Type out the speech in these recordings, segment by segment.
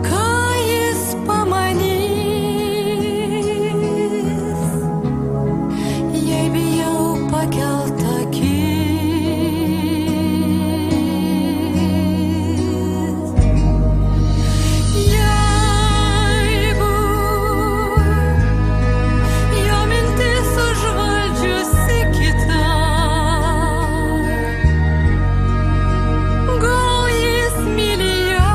ką jis pamanys, jei bijau pakelt akis. Jeigu jo mintis užvaldžiusi kita, gal jis myli ją,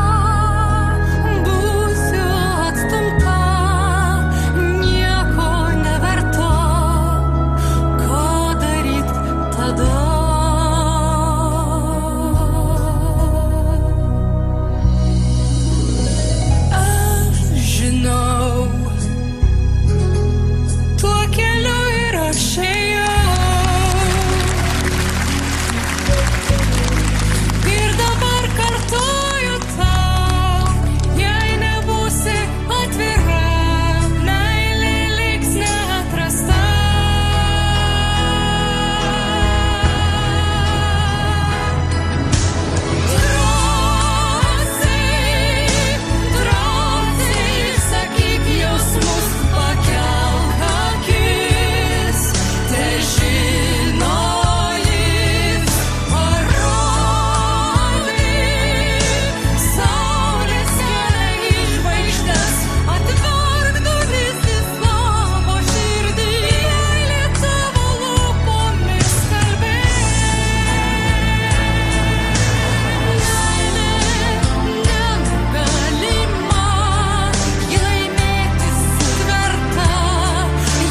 būsiu atstumta, nieko neverta, ką daryt tada? Aš žinau, tuo keliu ir aš ėjau, ir dabar kartoju tau, jei nebūsi atvira, meilė liks neatrasta. Drąsiai sakyk jausmus, pakelk akis, težino jis, parodyk saulės kelią į žvaigždes, atverk duris į savo širdį, meilė tavo lūpomis kalbės. Meilė nenugalima, ji laimėti sutverta,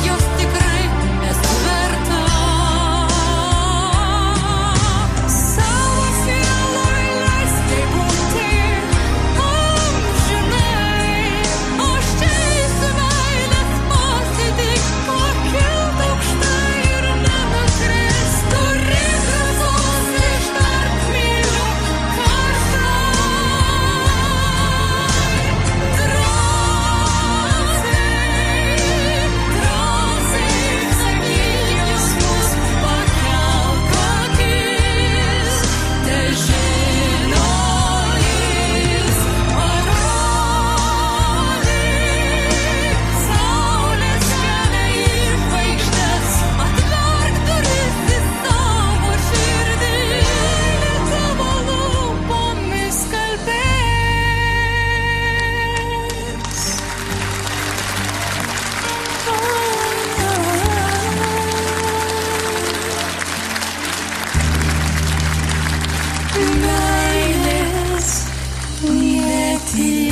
jos tikrai nesu verta. Savo sieloj leisk jai būti amžinai, aš teisiu meilės pasitik, pakilt aukštai ir nenukrist, turėk drąsos ištart myliu karštai. Drąsiai sakyk jausmus, pakelk akis, težino jis, parodyk saulės kelią į žvaigždes, atverk duris į savo širdį, meilė tavo lūpomis kalbės. Meilės netylėk.